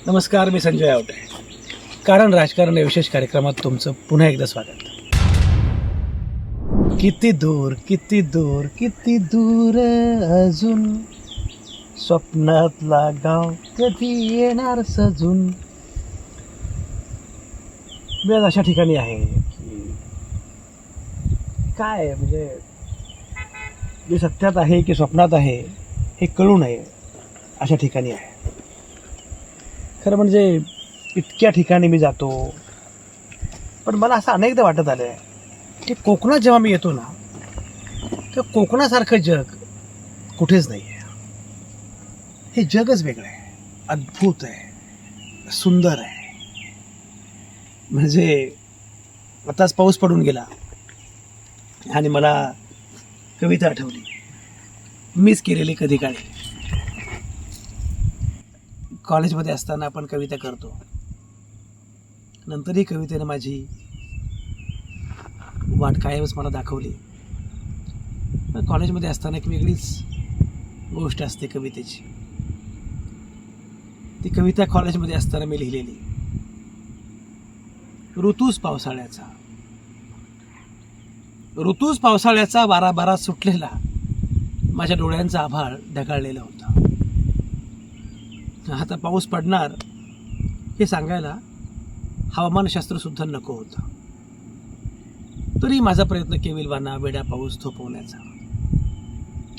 नमस्कार, मी संजय आवटे. कारण राजकारण या विशेष कार्यक्रमात तुमचं पुन्हा एकदा स्वागत. किती दूर किती दूर किती दूर अजून स्वप्नातला गाव कधी येणार सजून. मी आज अशा ठिकाणी आहे की काय म्हणजे जे सत्यात आहे की स्वप्नात आहे हे कळू नये अशा ठिकाणी आहे. खरं म्हणजे इतक्या ठिकाणी मी जातो, पण मला असं अनेकदा वाटत आलं आहे की कोकणात जेव्हा मी येतो ना, तर कोकणासारखं जग कुठेच नाही आहे. हे जगच वेगळं आहे, अद्भुत आहे, सुंदर आहे. म्हणजे आताच पाऊस पडून गेला आणि मला कविता आठवली, मीच केलेली कधी काळी. कॉलेजमध्ये असताना आपण कविता करतो, नंतरही कवितेनं माझी वाट कायमच मला दाखवली. कॉलेजमध्ये असताना एक वेगळीच गोष्ट असते कवितेची. ती कविता कॉलेजमध्ये असताना मी लिहिलेली. ऋतूच पावसाळ्याचा बारा बारा सुटलेला, माझ्या डोळ्यांचा आभाळ ढगाळलेला होता. आता पाऊस पडणार हे सांगायला हवामानशास्त्र सुद्धा नको होतं. तरी माझा प्रयत्न केविलवाना वेड्या पाऊस थोपवण्याचा.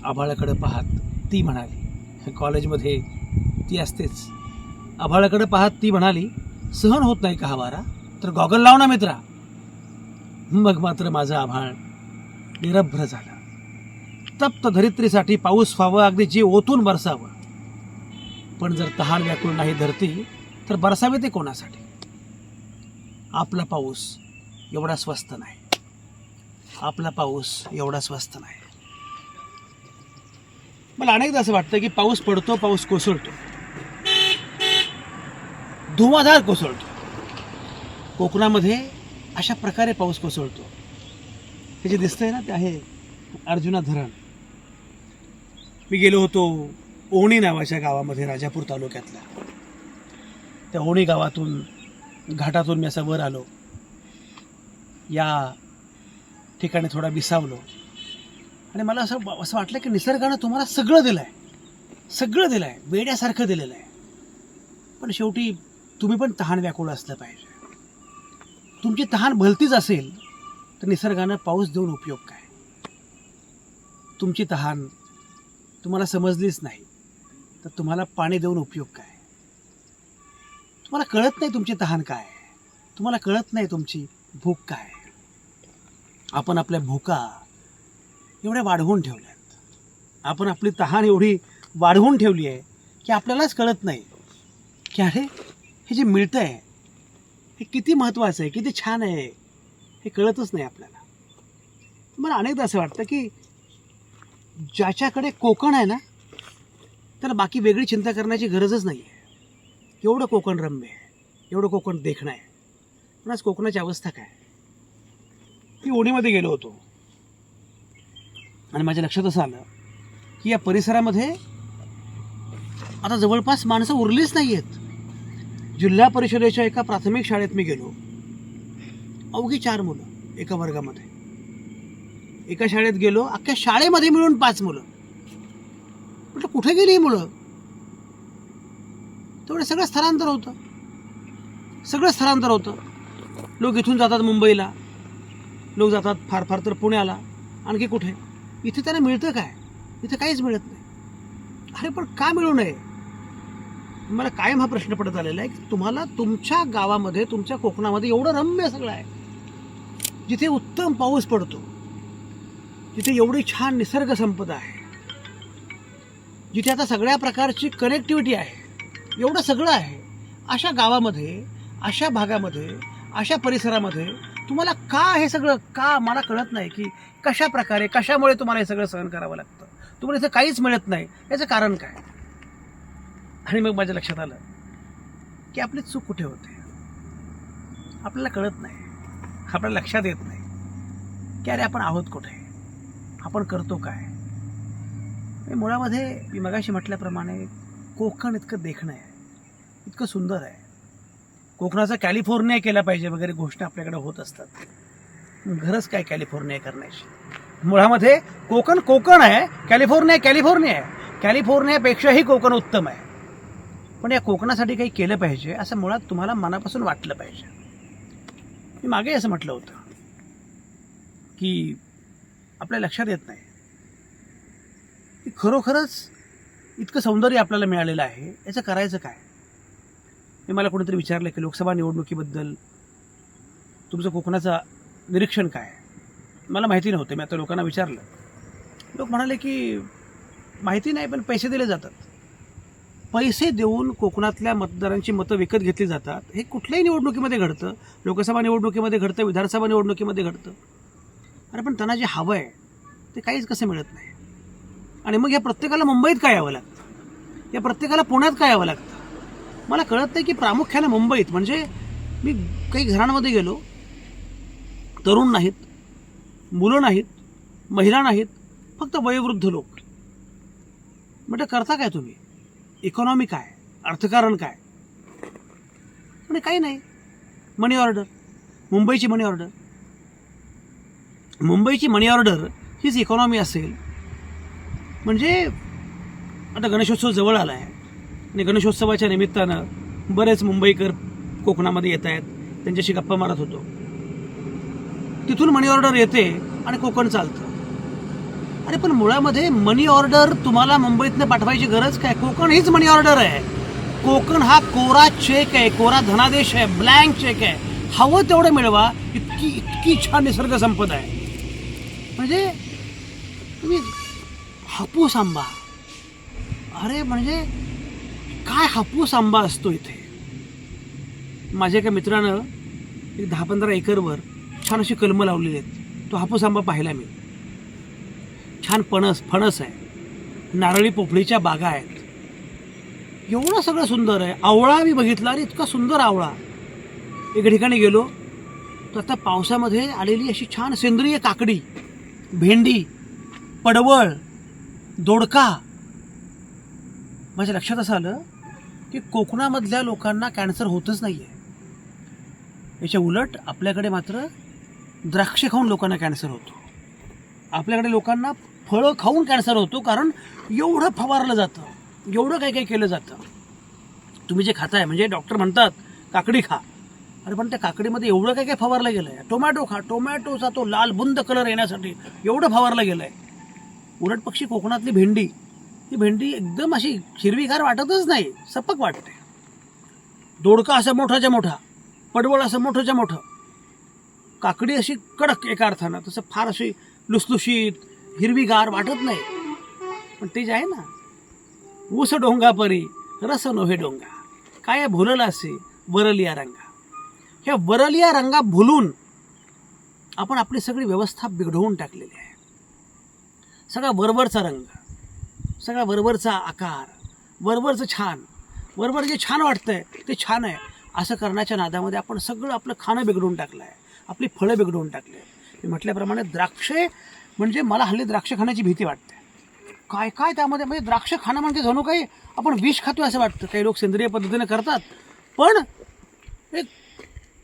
आभाळाकडे पाहत ती म्हणाली, कॉलेजमध्ये ती असतेच, आभाळाकडे पाहत ती म्हणाली, सहन होत नाही का हा वारा, तर गॉगल लाव ना मित्रा. मग मात्र माझं आभाळ निरभ्र झालं. तप्त धरित्रीसाठी पाऊस व्हावं, अगदी जीव ओतून बरसावं. पण जर तहान व्याकुळ नाही धरती, तर बरसावे ते कोणासाठी. आपला पाऊस एवढा स्वस्त नाही, आपला पाऊस एवढा स्वस्त नाही. मला अनेकदा असं वाटतं की पाऊस पडतो, पाऊस कोसळतो, धुवाधार कोसळतो. कोकणामध्ये अशा प्रकारे पाऊस कोसळतो. हे जे दिसतंय ना, ते आहे अर्जुना धरण. मी गेलो होतो ओणी नावाच्या गावामध्ये, राजापूर तालुक्यातल्या. त्या ओणी गावातून घाटातून मी असं वर आलो. या ठिकाणी थोडा विसावलो आणि मला असं वाटलं की निसर्गानं तुम्हाला सगळं दिलं आहे, वेड्यासारखं दिलेलं आहे. पण शेवटी तुम्ही पण तहान व्याकुळ असलं पाहिजे. तुमची तहान भलतीच असेल तर निसर्गानं पाऊस देऊन उपयोग काय. तुमची तहान तुम्हाला समजलीच नाही तर तुम्हाला पाणी देऊन उपयोग काय. तुम्हाला कळत नाही तुमची तहान काय, तुम्हाला कळत नाही तुमची भूक काय. आपण आपल्या भूका एवढ्या वाढवून ठेवल्यात, आपण आपली तहान एवढी वाढवून ठेवली आहे की आपल्यालाच कळत नाही की अरे हे जे मिळतं आहे हे किती महत्त्वाचं आहे, किती छान आहे, हे कळतच नाही आपल्याला. मला अनेकदा असं वाटतं की ज्याच्याकडे कोकण आहे ना, त्याला बाकी वेगळी चिंता करण्याची गरजच नाही आहे. एवढं कोकण रम्य आहे, एवढं कोकण देखणं आहे. पण आज कोकणाची अवस्था काय. मी ओणीमध्ये गेलो होतो आणि माझ्या लक्षात असं आलं की या परिसरामध्ये आता जवळपास माणसं उरलीच नाही आहेत. जिल्हा परिषदेच्या एका प्राथमिक शाळेत मी गेलो, अवघी 4 मुलं एका वर्गामध्ये. एका शाळेत गेलो, अख्ख्या शाळेमध्ये मिळून 5 मुलं. म्हटलं कुठे गेली ही मुलं. तेवढं सगळं स्थलांतर होतं. लोक इथून जातात मुंबईला, लोक जातात फार फार तर पुण्याला, आणखी कुठे. इथे त्यांना मिळतं काय, इथे काहीच मिळत नाही. अरे पण का मिळू नये. मला कायम हा प्रश्न पडत आलेला आहे की तुम्हाला तुमच्या गावामध्ये, तुमच्या कोकणामध्ये एवढं रम्य सगळं आहे, जिथे उत्तम पाऊस पडतो, जिथे एवढी छान निसर्ग संपदा आहे, जिथे आता सगळ्या प्रकारची कनेक्टिव्हिटी आहे, एवढं सगळं आहे. अशा गावामध्ये, अशा भागामध्ये, अशा परिसरामध्ये तुम्हाला का हे सगळं, का मला कळत नाही की कशा प्रकारे, कशामुळे तुम्हाला हे सगळं सहन करावं लागतं. तुम्हाला इथं काहीच मिळत नाही, याचं कारण काय. आणि मग माझ्या लक्षात आलं की आपली चूक कुठे होते. आपल्याला कळत नाही, आपल्याला लक्षात येत नाही की अरे आपण आहोत कुठे, आपण करतो काय. मुळामध्ये मी मगाशी म्हटल्याप्रमाणे कोकण इतकं देखणं आहे, इतकं सुंदर आहे. कोकणाचा कॅलिफोर्निया केला पाहिजे वगैरे गोष्टी आपल्याकडे होत असतात. गरज काय कॅलिफोर्निया करण्याची? मुळामध्ये कोकण कोकण आहे, कॅलिफोर्निया कॅलिफोर्निया आहे. कॅलिफोर्नियापेक्षाही कोकण उत्तम आहे. पण या कोकणासाठी काही केलं पाहिजे असं मुळात तुम्हाला मनापासून वाटलं पाहिजे. मी मागे असं म्हटलं होतं की आपल्या लक्षात येत नाही की खरोखरच इतकं सौंदर्य आपल्याला मिळालेलं आहे, याचं करायचं काय? मी मला कोणीतरी विचारलं की लोकसभा निवडणुकीबद्दल तुमचं कोकणाचं निरीक्षण काय? मला माहिती नव्हतं. मी आता लोकांना विचारलं. लोक म्हणाले की माहिती नाही, पण पैसे दिले जातात. पैसे देऊन कोकणातल्या मतदारांची मतं विकत घेतली जातात. हे कुठल्याही निवडणुकीमध्ये घडतं. लोकसभा निवडणुकीमध्ये घडतं, विधानसभा निवडणुकीमध्ये घडतं. अरे पण त्यांना जे हवं आहे ते काहीच कसं मिळत नाही. आणि मग या प्रत्येकाला मुंबईत काय यावं लागतं, या प्रत्येकाला पुण्यात काय यावं लागतं. मला कळत नाही की प्रामुख्याने मुंबईत, म्हणजे मी काही घरांमध्ये गेलो, तरुण नाहीत, मुलं नाहीत, महिला नाहीत, फक्त वयोवृद्ध लोक. म्हणजे करता काय तुम्ही? इकॉनॉमी काय, अर्थकारण काय? म्हणजे काही नाही. मनी ऑर्डर, मुंबईची मनी ऑर्डर. मुंबईची मनी ऑर्डर हीच इकॉनॉमी असेल म्हणजे. आता गणेशोत्सव जवळ आला आहे आणि गणेशोत्सवाच्या निमित्तानं बरेच मुंबईकर कोकणामध्ये येत आहेत. त्यांच्याशी गप्पा मारत होतो. तिथून मनी ऑर्डर येते आणि कोकण चालतं. अरे पण मुळामध्ये मनी ऑर्डर तुम्हाला मुंबईतनं पाठवायची गरज काय? कोकण हीच मनी ऑर्डर आहे. कोकण हा कोरा चेक आहे, कोरा धनादेश आहे, ब्लँक चेक आहे. हवं तेवढं मिळवा. इतकी इतकी छान निसर्ग संपदा आहे. म्हणजे तुम्ही हापूस आंबा, अरे म्हणजे काय हापूस आंबा असतो इथे. माझ्या एका मित्रानं एक 10-15 एकरवर छान अशी कलमं लावलेली आहेत. तो हापूस आंबा पाहिला मी. छान फणस आहे, नारळी पोफळीच्या बागा आहेत. एवढं सगळं सुंदर आहे. आवळा मी बघितला, अरे इतका सुंदर आवळा. एका ठिकाणी गेलो तर आता पावसामध्ये आलेली अशी छान सेंद्रिय काकडी, भेंडी, पडवळ, दोडका. माझ्या लक्षात असं आलं की कोकणामधल्या लोकांना कॅन्सर होतच नाही आहे. याच्या उलट आपल्याकडे मात्र द्राक्ष खाऊन लोकांना कॅन्सर होतो. आपल्याकडे लोकांना फळं खाऊन कॅन्सर होतो, कारण एवढं फवारलं जातं, एवढं काही काही केलं जातं. तुम्ही जे खाताय, म्हणजे डॉक्टर म्हणतात काकडी खा, अरे पण त्या काकडीमध्ये एवढं काय काय फवारलं गेलं आहे. टोमॅटो खा, टोमॅटोचा तो लाल बुंद कलर येण्यासाठी एवढं फवारलं गेलं आहे. उलट पक्षी कोकणातली भेंडी, ही भेंडी एकदम अशी हिरवीगार वाटतच नाही, सपक वाटते. दोडका असं मोठाच्या मोठा, पडवळ असं मोठंच्या मोठं, काकडी अशी कडक एका अर्थानं, तसं फार अशी लुसलुशीत हिरवीगार वाटत नाही. पण ते जे आहे ना, ऊस डोंगा परी रस नोहे डोंगा, काय भुलला असे वरलिया रंगा. ह्या वरलिया रंगा भुलून आपण आपली सगळी व्यवस्था बिघडवून टाकलेली आहे. सगळा वरवरचा रंग, सगळा वरवरचा आकार, वरवरचं छान, वरवर जे छान वाटतंय ते छान आहे असं करण्याच्या नादामध्ये आपण सगळं आपलं खाणं बिघडवून टाकलं आहे, आपली फळं बिघडवून टाकली आहे. मी म्हटल्याप्रमाणे द्राक्षे, म्हणजे मला हल्ली द्राक्ष खाण्याची भीती वाटते. काय काय त्यामध्ये, म्हणजे द्राक्ष खाणं म्हणजे जणू काही आपण विष खातोय असं वाटतं. काही लोक सेंद्रिय पद्धतीने करतात, पण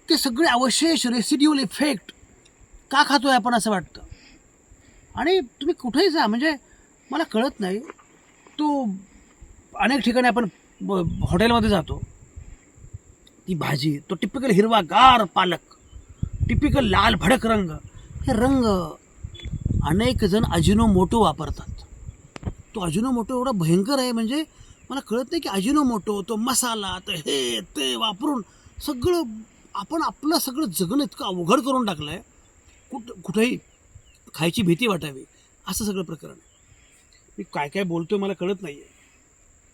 ते सगळे अवशेष, रेसिड्युअल इफेक्ट का खातोय आपण असं वाटतं. आणि तुम्ही कुठेही जा, म्हणजे मला कळत नाही. तो अनेक ठिकाणी आपण हॉटेलमध्ये जातो, ती भाजी, तो टिपिकल हिरवागार पालक, टिपिकल लाल भडक रंग. हे रंग अनेक जण अजिनोमोटो वापरतात. तो अजिनोमोटो एवढा भयंकर आहे, म्हणजे मला कळत नाही की अजिनोमोटो, तो मसाला, तर हे ते वापरून सगळं आपण आपलं सगळं जगणं इतकं अवघड करून टाकलं आहे. कुठेही खायची भीती वाटावी असं सगळं प्रकरण आहे. मी काय काय बोलतोय मला कळत नाही आहे.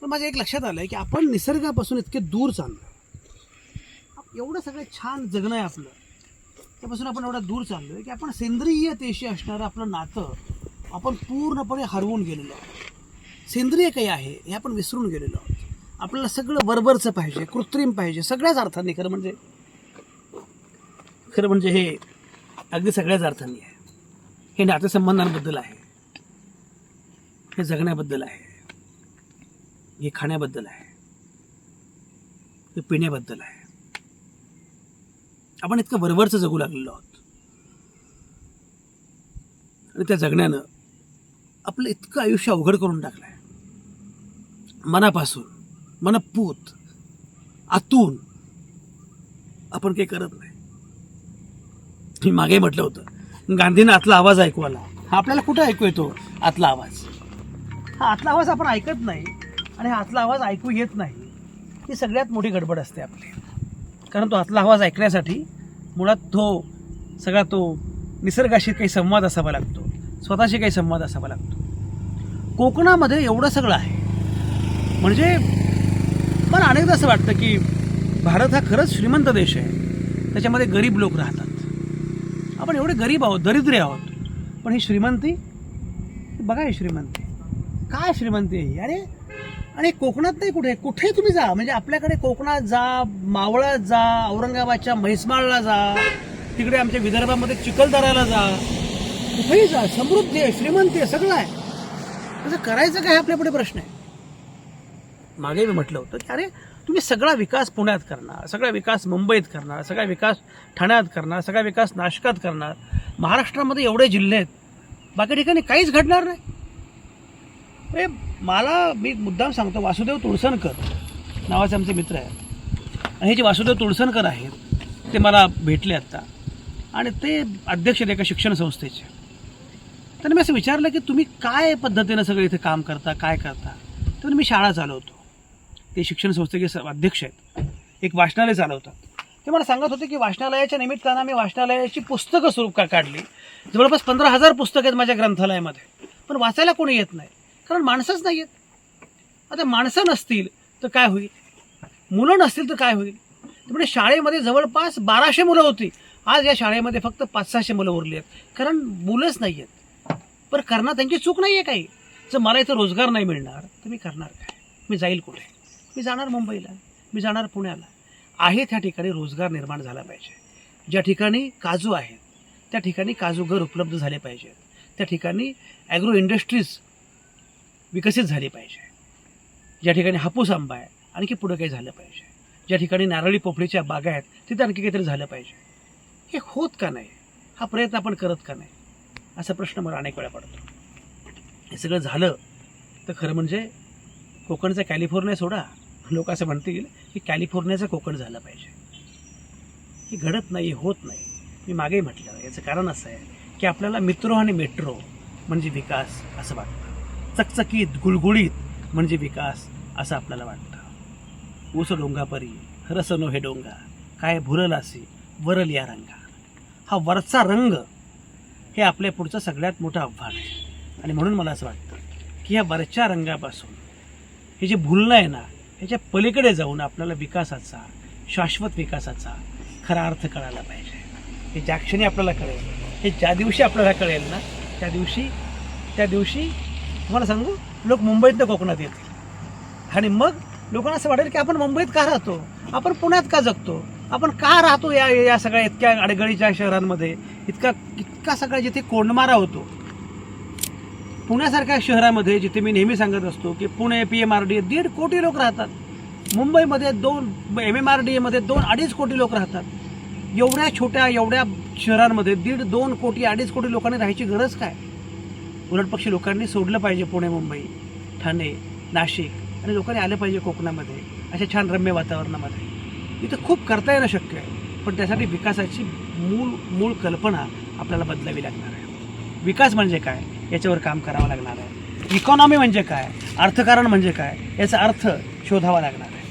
पण माझ्या एक लक्षात आलं आहे की आपण निसर्गापासून इतके दूर चाललो आहे. एवढं सगळं छान जगणं आहे आपलं, त्यापासून आपण एवढा दूर चाललो आहे की आपण सेंद्रियतेशी असणारं आपलं नातं आपण पूर्णपणे हरवून गेलेलो आहोत. सेंद्रिय काही आहे हे आपण विसरून गेलेलो आहोत. आपल्याला सगळं वरवरचं पाहिजे, कृत्रिम पाहिजे, सगळ्याच अर्थाने. खरं म्हणजे हे अगदी सगळ्याच अर्थाने आहे. हे नातेसंबंधांबद्दल आहे, हे जगण्याबद्दल आहे, हे खाण्याबद्दल आहे. हे पिण्याबद्दल आहे. आपण इतकं वरवरचं जगू लागलेलो आहोत आणि त्या जगण्यानं आपलं इतकं आयुष्य अवघड करून टाकलं आहे. मनापासून, मनपूत, आतून आपण काही करत नाही. मी मागे म्हटलं होतं, गांधींना आतला आवाज ऐकू आला. हा आपल्याला कुठं ऐकू येतो आतला आवाज? हा आतला आवाज आपण ऐकत नाही आणि हा आतला आवाज ऐकू येत नाही. ही सगळ्यात मोठी गडबड असते आपली. कारण तो आतला आवाज ऐकण्यासाठी मुळात तो निसर्गाशी काही संवाद असावा लागतो, स्वतःशी काही संवाद असावा लागतो. कोकणामध्ये एवढं सगळं आहे. म्हणजे मला अनेकदा असं वाटतं की भारत हा खरंच श्रीमंत देश आहे. त्याच्यामध्ये गरीब लोक राहतात. आपण एवढे गरीब आहोत, दरिद्री आहोत, पण ही श्रीमंती बघा. ही श्रीमंती काय श्रीमंती आहे अरे. आणि कोकणात नाही, कुठे तुम्ही जा, म्हणजे आपल्याकडे कोकणात जा, मावळात जा, औरंगाबादच्या म्हैसमाळला जा, तिकडे आमच्या विदर्भामध्ये चिखलदऱ्याला जा, कुठेही जा, समृद्धी आहे, श्रीमंती आहे, सगळं आहे. तसं करायचं काय आपल्यापुढे प्रश्न आहे. मागे मी म्हटलं होतं की अरे तुम्ही सगळा विकास पुण्यात करणार, सगळा विकास मुंबईत करणार, सगळा विकास ठाण्यात करणार, सगळा विकास नाशकात करणार. महाराष्ट्रामध्ये एवढे जिल्हे आहेत, बाकी ठिकाणी काहीच घडणार नाही. मी मुद्दाम सांगतो, वासुदेव तुळसणकर नावाचे आमचे मित्र आहेत आणि हे जे वासुदेव तुळसणकर आहेत ते मला भेटले आत्ता आणि ते अध्यक्ष आहेत एका शिक्षण संस्थेचे. त्यांनी मी असं विचारलं की तुम्ही काय पद्धतीनं सगळं इथे काम करता, काय करता? तर मी शाळा चालवतो. ते शिक्षण संस्थेचे अध्यक्ष आहेत, एक वाचनालय चालवतात. ते मला सांगत होते की वाचनालयाच्या निमित्तानं मी वाचनालयाची पुस्तकं सुरू काढली. जवळपास 15,000 पुस्तकं आहेत माझ्या ग्रंथालयामध्ये, पण वाचायला कोणी येत नाही, कारण माणसंच नाही आहेत. आता माणसं नसतील तर काय होईल, मुलं नसतील तर काय होईल. त्यामुळे शाळेमध्ये जवळपास 1200 मुलं होती, आज या शाळेमध्ये फक्त 500-600 मुलं उरली आहेत, कारण मुलंच नाही आहेत. पण करणार त्यांची चूक नाही आहे काही. जर मला इथं रोजगार नाही मिळणार तर मी करणार काय? मी जाईल कुठे? मी जाणार मुंबईला, मी जाणार पुण्याला. आहे त्या ठिकाणी रोजगार निर्माण झाला पाहिजे. ज्या ठिकाणी काजू आहेत त्या ठिकाणी काजूगर उपलब्ध झाले पाहिजेत. त्या ठिकाणी ॲग्रो इंडस्ट्रीज विकसित झाली पाहिजे. ज्या ठिकाणी हापूस आंबा आहे आणखी पुढं काही झालं पाहिजे. ज्या ठिकाणी नारळी पोफळीच्या बागा आहेत तिथं आणखी काहीतरी झालं पाहिजे. हे होत का नाही? हा प्रयत्न आपण करत का नाही? असा प्रश्न मला अनेक वेळा पडतो. हे सगळं झालं तर खरं म्हणजे कोकणचा कॅलिफोर्निया सोडा, लोक असं म्हणतील की कॅलिफोर्नियाचं कोकण झालं पाहिजे. हे घडत नाही, होत नाही. मी मागेही म्हटलं याचं कारण असं आहे की आपल्याला मित्रो आणि मेट्रो म्हणजे विकास असं वाटतं, चकचकीत गुळगुळीत म्हणजे विकास असं आपल्याला वाटतं. ऊस डोंगापरी रस नो हे डोंगा, काय भुरलासी वरल या रंगा. हा वरचा रंग हे आपल्या पुढचं सगळ्यात मोठं आव्हान आहे. आणि म्हणून मला असं वाटतं की ह्या वरच्या रंगापासून हे जे भुलणं आहे ना, ह्याच्या पलीकडे जाऊन आपल्याला विकासाचा, शाश्वत विकासाचा खरा अर्थ कळायला पाहिजे. हे ज्या क्षणी आपल्याला कळेल, हे ज्या दिवशी आपल्याला कळेल ना, त्या दिवशी तुम्हाला सांगू, लोक मुंबईतनं कोकणात येतील आणि मग लोकांना असं वाटेल की आपण मुंबईत का राहतो, आपण पुण्यात का जगतो, आपण का राहतो या सगळ्या इतक्या अडगळीच्या शहरांमध्ये, इतका सगळा जिथे कोंडमारा होतो. पुण्यासारख्या शहरामध्ये जिथे मी नेहमी सांगत असतो की पुणे PMRD 1.5 कोटी लोक राहतात, मुंबईमध्ये 2 MMRDA मध्ये 2-2.5 कोटी लोक राहतात. एवढ्या शहरांमध्ये 1.5-2 कोटी 2.5 कोटी लोकांनी राहायची गरज काय? उलटपक्षी लोकांनी सोडलं पाहिजे पुणे, मुंबई, ठाणे, नाशिक आणि लोकांनी आलं पाहिजे कोकणामध्ये अशा छान रम्य वातावरणामध्ये. इथं खूप करता येणं शक्य आहे, पण त्यासाठी विकासाची मूळ कल्पना आपल्याला बदलावी लागणार आहे. विकास म्हणजे काय याच्यावर काम करावं लागणार आहे. इकॉनॉमी म्हणजे काय, अर्थकारण म्हणजे काय याचा अर्थ शोधावा लागणार आहे.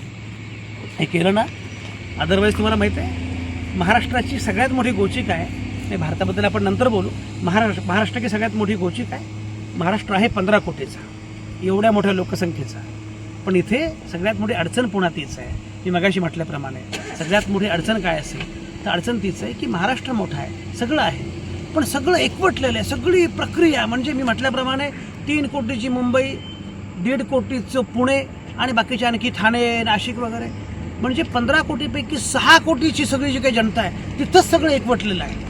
हे केलं ना, अदरवाईज तुम्हाला माहिती आहे महाराष्ट्राची सगळ्यात मोठी गोची काय आहे. भारताबद्दल आपण नंतर बोलू. महाराष्ट्राची सगळ्यात मोठी गोची काय? महाराष्ट्र आहे 15 कोटीचा, एवढ्या मोठ्या लोकसंख्येचा, पण इथे सगळ्यात मोठी अडचण पुन्हा तीच आहे. मी मगाशी म्हटल्याप्रमाणे सगळ्यात मोठी अडचण काय असेल तर अडचण तीच आहे की महाराष्ट्र मोठा आहे, सगळं आहे, पण सगळं एकवटलेलं आहे. सगळी प्रक्रिया म्हणजे मी म्हटल्याप्रमाणे 3 कोटीची मुंबई, 1.5 कोटीचं पुणे आणि बाकीचे आणखी ठाणे, नाशिक वगैरे, म्हणजे 15 कोटीपैकी 6 कोटीची सगळी जी काही जनता आहे तिथंच सगळं एकवटलेलं आहे.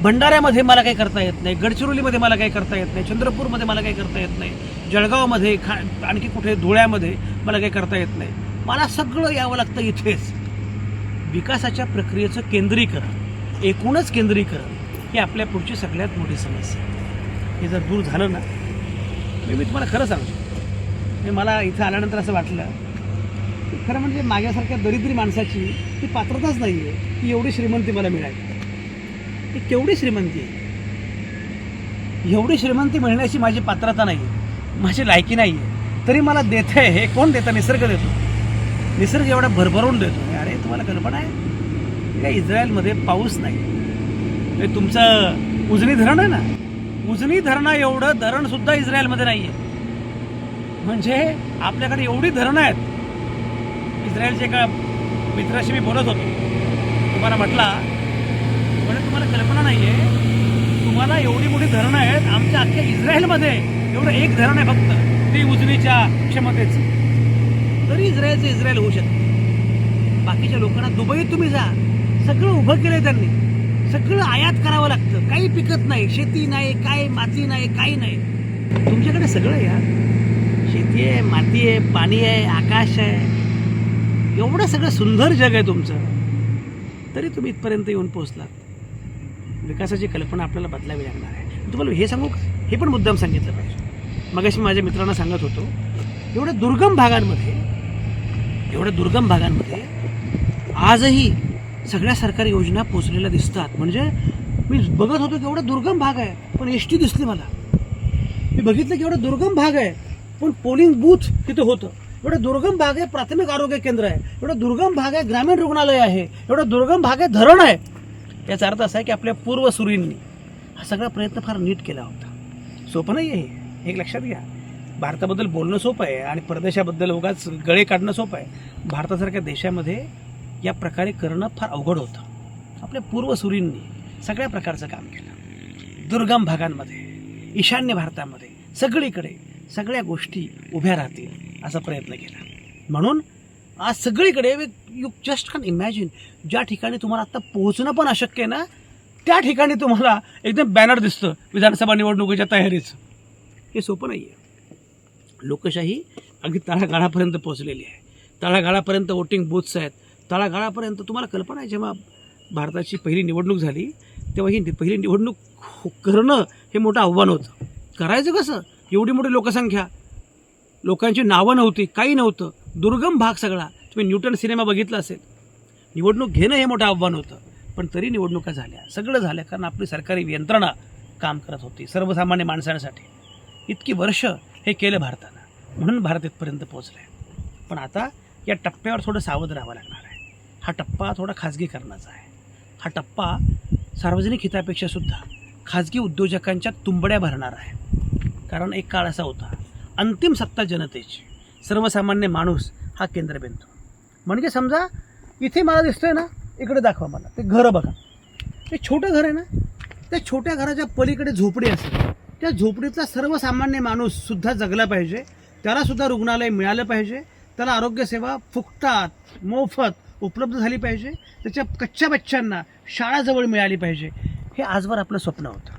भंडाऱ्यामध्ये मला काही करता येत नाही, गडचिरोलीमध्ये मला काही करता येत नाही, चंद्रपूरमध्ये मला काही करता येत नाही, जळगावमध्ये आणखी कुठे धुळ्यामध्ये मला काही करता येत नाही. मला सगळं यावं लागतं इथेच. विकासाच्या प्रक्रियेचं केंद्रीकरण, एकूणच केंद्रीकरण ही आपल्या पुढची सगळ्यात मोठी समस्या आहे. हे जर दूर झालं ना, मी तुम्हाला खरं सांगतो, मला इथं आल्यानंतर असं वाटलं की खरं म्हणजे माझ्यासारख्या दरिद्री माणसाची ती पात्रताच नाही आहे की एवढी श्रीमंती मला मिळाली. ही केवढी श्रीमंती आहे. एवढी श्रीमंती मिळण्याची माझी पात्रता नाही आहे, माझी लायकी नाही आहे, तरी मला देत आहे. हे कोण देतं? निसर्ग देतो. निसर्ग एवढा भरभरून देतो. अरे तुम्हाला कल्पना आहे का इस्रायलमध्ये पाऊस नाही. तुमचं उजनी धरण आहे ना, उजनी धरणा एवढं धरणसुद्धा इस्रायलमध्ये नाही आहे. म्हणजे आपल्याकडे एवढी धरणं आहेत. इस्रायलच्या एका मित्राशी मी बोलत होतो, तुम्हाला म्हटला म्हणजे तुम्हाला कल्पना नाही आहे, तुम्हाला एवढी मोठी धरणं आहेत. आमच्या अख्ख्या इस्रायलमध्ये एवढं एक धरण आहे फक्त, ते उजनीच्या क्षमतेचं, तरी इस्रायल होऊ शकते. बाकीच्या लोकांना दुबईत तुम्ही जा, सगळं उभं केलंय त्यांनी, सगळं आयात करावं लागतं. काही पिकत नाही, शेती नाही, काय माती नाही, काही नाही. तुमच्याकडे सगळं आहे यार, शेती आहे, माती आहे, पाणी आहे, आकाश आहे, एवढं सगळं सुंदर जग आहे तुमचं, तरी तुम्ही इथपर्यंत येऊन पोहोचलात. विकासाची कल्पना आपल्याला बदलावी लागणार आहे. तुम्हाला हे सांगू का, हे पण मुद्दाम सांगितलं पाहिजे. मगाशी माझ्या मित्रांना सांगत होतो, एवढ्या दुर्गम भागांमध्ये आजही सगळ्या सरकारी योजना पोचलेल्या दिसतात. म्हणजे मी बघत होतो की एवढा दुर्गम भाग आहे पण एस टी दिसली मला. मी बघितलं की एवढा दुर्गम भाग आहे पण पोलिंग बूथ तिथं होतं. एवढा दुर्गम भाग आहे प्राथमिक आरोग्य केंद्र आहे. एवढा दुर्गम भाग आहे ग्रामीण रुग्णालय आहे. एवढा दुर्गम भाग आहे धरण आहे. याचा अर्थ असा आहे की आपल्या पूर्वसुरींनी हा सगळा प्रयत्न फार नीट केला होता. सोपं नाही आहे हे, एक लक्षात घ्या. भारताबद्दल बोलणं सोपं आहे आणि परदेशाबद्दल उगाच गळे काढणं सोपं आहे. भारतासारख्या देशामध्ये या प्रकारे करणं फार अवघड होतं. आपल्या पूर्वसुरींनी सगळ्या प्रकारचं काम केलं. दुर्गम भागांमध्ये, ईशान्य भारतामध्ये, सगळीकडे सगळ्या गोष्टी उभ्या राहतील असा प्रयत्न केला. म्हणून आज सगळीकडे यू जस्ट कॅन इमॅजिन, ज्या ठिकाणी तुम्हाला आत्ता पोहोचणं पण अशक्य आहे ना, त्या ठिकाणी तुम्हाला एकदम बॅनर दिसतं विधानसभा निवडणुकीच्या तयारीचं. हे सोपं नाही आहे. लोकशाही अगदी तळागाळापर्यंत पोहोचलेली आहे. तळागाळापर्यंत वोटिंग बूथ्स आहेत. तळागाळापर्यंत तुम्हाला कल्पना आहे, जेव्हा भारताची पहिली निवडणूक झाली तेव्हा ही पहिली निवडणूक करणं हे मोठं आव्हान होतं. करायचं कसं? एवढी मोठी लोकसंख्या, लोकांची नावं नव्हती, काही नव्हतं, दुर्गम भाग सगळा. तुम्ही न्यूटन सिनेमा बघितला असेल. निवडणूक घेणं हे मोठं आव्हान होतं, पण तरी निवडणुका झाल्या, सगळं झालं, कारण आपली सरकारी यंत्रणा काम करत होती सर्वसामान्य माणसांसाठी. इतकी वर्ष हे केलं भारतानं, म्हणून भारत इथपर्यंत पोहोचलं आहे. पण आता या टप्प्यावर थोडं सावध राहावं लागणार आहे. हा टप्पा थोडा खाजगीकरणाचा आहे. हा टप्पा सार्वजनिक हितापेक्षा सुद्धा खाजगी उद्योजकांच्या तुंबड्या भरणार आहे. कारण एक काळ असा होता, अंतिम सत्ता जनतेची, सर्वसामान्य माणूस हा केंद्रबिंदू. म्हणजे समजा इथे मला दिसतोय ना, इकडे दाखवा मला ते घरं बघा. ते छोटं घर आहे ना, त्या छोट्या घराच्या पलीकडे झोपडी असेल. त्या झोपडीतला सर्वसामान्य माणूससुद्धा जगला पाहिजे, त्यालासुद्धा रुग्णालय मिळालं पाहिजे, त्याला आरोग्यसेवा फुकटात, मोफत उपलब्ध झाली पाहिजे, त्याच्या कच्च्या बच्चांना शाळा जवळ मिळाली पाहिजे. हे आजवर आपलं स्वप्न होतं.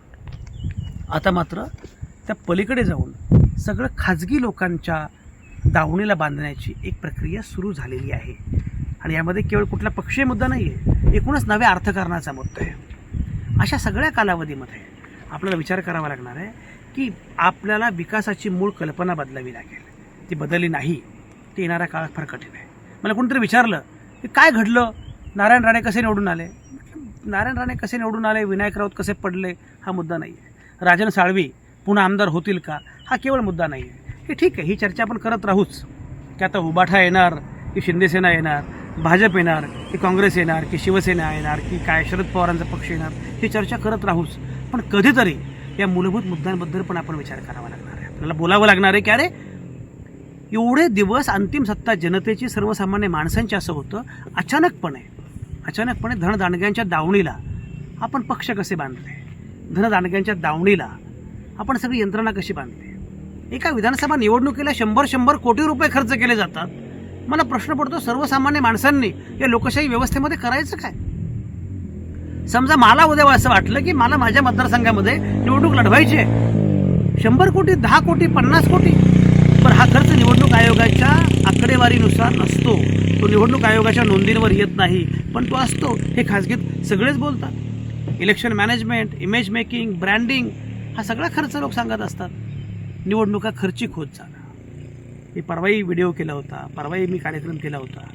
आता मात्र त्या पलीकडे जाऊन सगळं खाजगी लोकांच्या दावणीला बांधण्याची एक प्रक्रिया सुरू झालेली आहे. आणि यामध्ये केवळ कुठला पक्षीय मुद्दा नाही आहे, एकूणच नव्या अर्थकारणाचा मुद्दा आहे. अशा सगळ्या कालावधीमध्ये आपल्याला विचार करावा लागणार आहे की आपल्याला विकासाची मूळ कल्पना बदलावी लागेल. ती बदलली नाही, ते येणारा काळ फार कठीण आहे. मला कोणीतरी विचारलं की काय घडलं, नारायण राणे कसे निवडून आले. नारायण राणे कसे निवडून आले, विनायक राऊत कसे पडले, हा मुद्दा नाही आहे. राजन साळवी पुन्हा आमदार होतील का, हा केवळ मुद्दा नाही आहे. की ठीक आहे, ही चर्चा आपण करत राहूच, की आता उबाठा येणार की शिंदेसेना येणार, भाजप येणार की काँग्रेस येणार की शिवसेना येणार की काय शरद पवारांचा पक्ष येणार, ही चर्चा करत राहूच. पण कधीतरी या मूलभूत मुद्द्यांबद्दल पण आपण विचार करावा लागणार आहे. आपल्याला बोलावं लागणार आहे की अरे एवढे दिवस अंतिम सत्ता जनतेची, सर्वसामान्य माणसांची असं होतं, अचानकपणे धनदांडग्यांच्या दावणीला आपण पक्ष कसे बांधले, धनदांडग्यांच्या दावणीला आपण सगळी यंत्रणा कशी बांधली. एका विधानसभा निवडणुकीला 100 कोटी रुपये खर्च केले जातात. मला प्रश्न पडतो, सर्वसामान्य माणसांनी या लोकशाही व्यवस्थेमध्ये करायचं काय. समजा मला उद्या असं वाटलं की मला माझ्या मतदारसंघामध्ये निवडणूक लढवायची आहे, 100 कोटी, 10 कोटी, 50 कोटी, पण हा खर्च निवडणूक आयोगाच्या आकडेवारीनुसार नसतो, तो निवडणूक आयोगाच्या नोंदींवर येत नाही, पण तो असतो. हे खाजगीत सगळेच बोलतात. Election management, image making, branding हा सगळा खर्च लोक सांगत असतात. निवडणुका खर्चिक होत जाणं. मी परवाही व्हिडिओ केला होता, परवाही मी कार्यक्रम केला होता.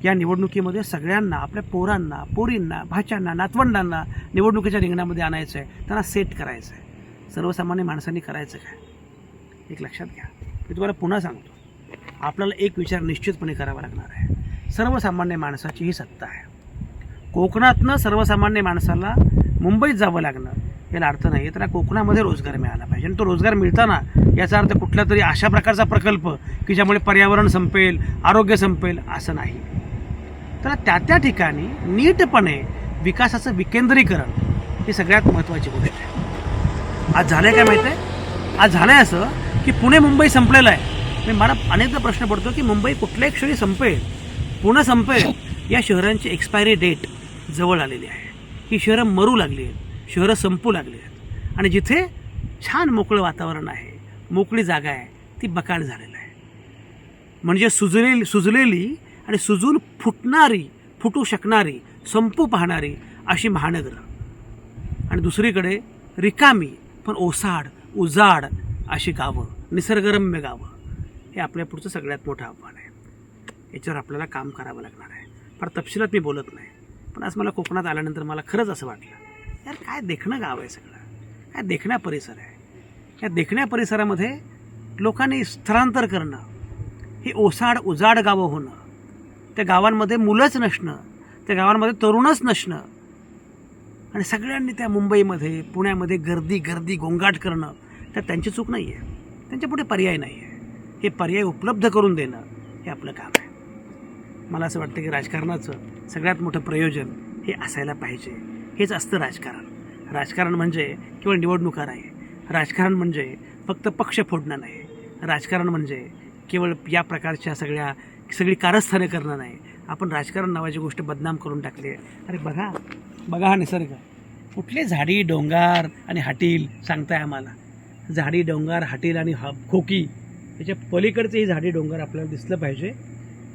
या निवडणुकीमध्ये सगळ्यांना, आपल्या पोरांना, पोरींना, भाच्यांना, नातवंडांना निवडणुकीच्या रिंगणामध्ये आणायचं आहे, त्यांना सेट करायचं आहे. सर्वसामान्य माणसांनी करायचं काय? एक लक्षात घ्या. मी तुम्हाला पुन्हा सांगतो, आपल्याला एक विचार निश्चितपणे करावा लागणार आहे. सर्वसामान्य माणसाची ही सत्ता आहे. कोकणातनं सर्वसामान्य माणसाला मुंबईत जावं लागणार याला अर्थ नाही. त्याला कोकणामध्ये रोजगार मिळाला पाहिजे. आणि तो रोजगार मिळताना याचा अर्थ कुठला तरी अशा प्रकारचा प्रकल्प की ज्यामुळे पर्यावरण संपेल, आरोग्य संपेल असं नाही. तर त्या ठिकाणी नीटपणे विकासाचं विकेंद्रीकरण ही सगळ्यात महत्त्वाची गोष्ट आहे. आज झालं आहे काय माहीत आहे? आज झालं आहे असं की पुणे मुंबई संपलेलं आहे. मला अनेकदा प्रश्न पडतो की मुंबई कुठल्याही क्षणी संपेल, पुणे संपेल. या शहरांची एक्सपायरी डेट जवळ आलेली आहे. ही शहरं मरू लागली आहेत, शहरं संपू लागली आहेत. आणि जिथे छान मोकळं वातावरण आहे, मोकळी जागा आहे, ती बकाल झालेलं आहे. म्हणजे सुजलेली आणि सुजून फुटू शकणारी, संपू पाहणारी अशी महानगरं. आणि दुसरीकडे रिकामी पण ओसाड, उजाड अशी गावं, निसर्गरम्य गावं. हे आपल्या पुढचं सगळ्यात मोठं आव्हान आहे. याच्यावर आपल्याला काम करावं लागणार आहे. फार तपशिलात मी बोलत नाही, पण आज मला कोकणात आल्यानंतर मला खरंच असं वाटलं, यार काय देखणं गाव आहे सगळं, काय देखण्या परिसर आहे. या देखण्या परिसरामध्ये लोकांनी स्थलांतर करणं, ही ओसाड उजाड गावं होणं, त्या गावांमध्ये मुलंच नसणं, त्या गावांमध्ये तरुणच नसणं, आणि सगळ्यांनी त्या मुंबईमध्ये, पुण्यामध्ये गर्दी गोंगाट करणं, तर त्यांची चूक नाही आहे. त्यांच्यापुढे पर्याय नाही आहे. हे पर्याय उपलब्ध करून देणं हे आपलं काम आहे. मला असं वाटतं की राजकारणाचं सगळ्यात मोठं प्रयोजन हे असायला पाहिजे. हेच असतं राजकारण. राजकारण म्हणजे केवळ निवडणुका नाही. राजकारण म्हणजे फक्त पक्ष फोडणं नाही. राजकारण म्हणजे केवळ या प्रकारच्या सगळी कारस्थाने करणं नाही. आपण राजकारण नावाची गोष्ट बदनाम करून टाकली आहे. अरे बघा हा निसर्ग. कुठले झाडी, डोंगर आणि हाटील सांगताय आम्हाला? झाडी, डोंगर, हाटील आणि खोकी याच्या पलीकडचे ही झाडी, डोंगर आपल्याला दिसलं पाहिजे.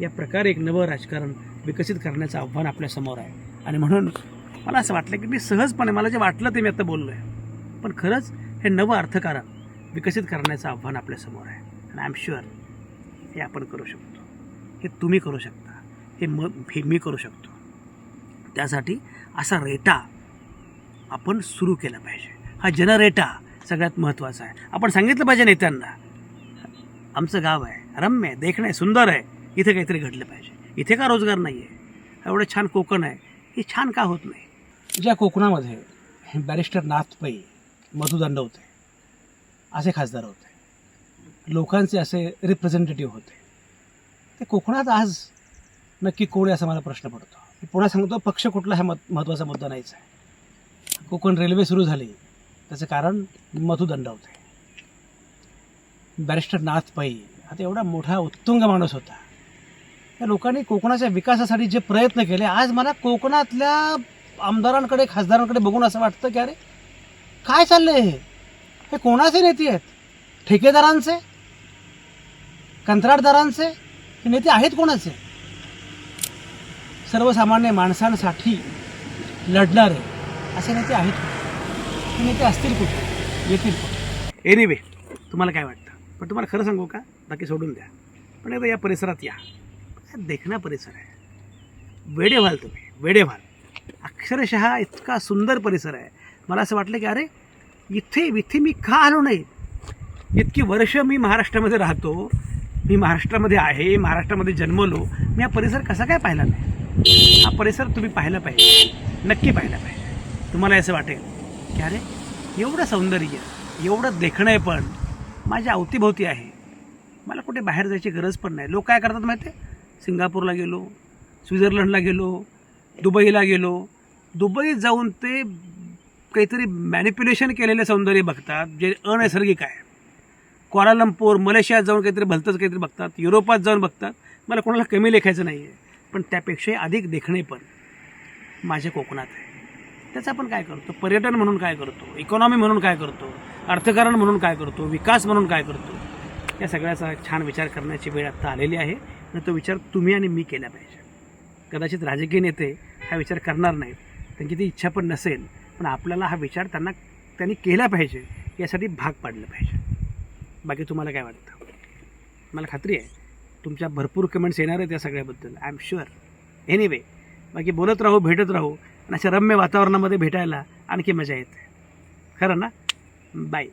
या प्रकारे एक नवं राजकारण विकसित करण्याचं आव्हान आपल्यासमोर आहे. आणि म्हणून मला असं वाटलं की मी सहजपणे, मला जे वाटलं ते मी आता बोललो आहे, पण खरंच हे नवं अर्थकारण विकसित करण्याचं आव्हान आपल्यासमोर आहे. आणि आय एम शुअर हे आपण करू शकतो. हे तुम्ही करू शकता. हे मी करू शकतो. त्यासाठी असा रेटा आपण सुरू केला पाहिजे. हा जनरेटा सगळ्यात महत्त्वाचा आहे. आपण सांगितलं पाहिजे नेत्यांना, आमचं गाव आहे, रम्य आहे, देखणं आहे, सुंदर आहे, इथे काहीतरी घडलं पाहिजे. इथे का रोजगार नाही आहे? एवढं छान कोकण आहे, हे छान का होत नाही? ज्या कोकणामध्ये बॅरिस्टर नाथ पै, मधु दंडवते असे खासदार होते, लोकांचे असे रिप्रेझेंटेटिव्ह होते, ते कोकणात आज नक्की कोण आहे असा मला प्रश्न पडतो. मी पुन्हा सांगतो, पक्ष कुठला हा महत्त्वाचा मुद्दा नाहीच आहे. कोकण रेल्वे सुरू झाली त्याचं कारण मधु दंडवते. बॅरिस्टर नाथ पै आता एवढा मोठा उत्तुंग माणूस होता. या लोकांनी कोकणाच्या विकासासाठी जे प्रयत्न केले, आज मला कोकणातल्या आमदारांकडे, खासदारांकडे बघून असं वाटतं की अरे काय चाललंय हे कोणाचे नेते आहेत? ठेकेदारांचे, कंत्राटदारांचे हे नेते आहेत कोणाचे? सर्वसामान्य माणसांसाठी लढणारे असे नेते आहेत कुठे? हे नेते असतील कुठे? येतील कुठे? एनिवे, तुम्हाला काय वाटतं? पण तुम्हाला खरं सांगू का, बाकी सोडून द्या, पण एकदा या परिसरात या. देखणा परिसर आहे. वेडे व्हाल तुम्ही, वेडे व्हाल. अक्षरशः इतका सुंदर परिसर आहे. मला असं वाटलं की अरे इथे मी का आलो नाही? इतकी वर्ष मी महाराष्ट्रामध्ये राहतो, मी महाराष्ट्रामध्ये आहे, महाराष्ट्रामध्ये जन्मलो, मी हा परिसर कसा काय पाहिला नाही? हा परिसर तुम्ही पाहिला पाहिजे, नक्की पाहिला पाहिजे. तुम्हाला असं वाटेल की अरे एवढं सौंदर्य, एवढं देखणं आहे पण माझ्या अवतीभोवती आहे, मला कुठे बाहेर जायची गरज पण नाही. लोक काय करतात माहिती आहे? सिंगापूरला गेलो, स्वित्झर्लंडला गेलो, दुबईला गेलो. दुबईत जाऊन ते काहीतरी मॅनिप्युलेशन केलेलं सौंदर्य बघतात जे अनैसर्गिक आहे. क्वालालंपूर, मलेशियात जाऊन काहीतरी बघतात, युरोपात जाऊन बघतात. मला कोणाला कमी लेखायचं नाही आहे, पण त्यापेक्षाही अधिक देखणे पण माझ्या कोकणात आहे. त्याचं आपण काय करतो? पर्यटन म्हणून काय करतो? इकॉनॉमी म्हणून काय करतो? अर्थकारण म्हणून काय करतो? विकास म्हणून काय करतो? या सगळ्याचा छान विचार करण्याची वेळ आत्ता आलेली आहे. आणि तो विचार तुम्ही आणि मी केला पाहिजे. कदाचित राजकीय नेते हा विचार करणार नाहीत, त्यांची ती इच्छा पण नसेल, पण आपल्याला हा विचार त्यांनी केला पाहिजे, यासाठी भाग पाडलं पाहिजे. बाकी तुम्हाला काय वाटतं? मला खात्री आहे तुमच्या भरपूर कमेंट्स येणार आहेत या सगळ्याबद्दल, आय एम शुअर. एनिवे, बाकी बोलत राहू, भेटत राहू आणि अशा रम्य वातावरणामध्ये भेटायला आणखी मजा येते. खरं ना? बाय.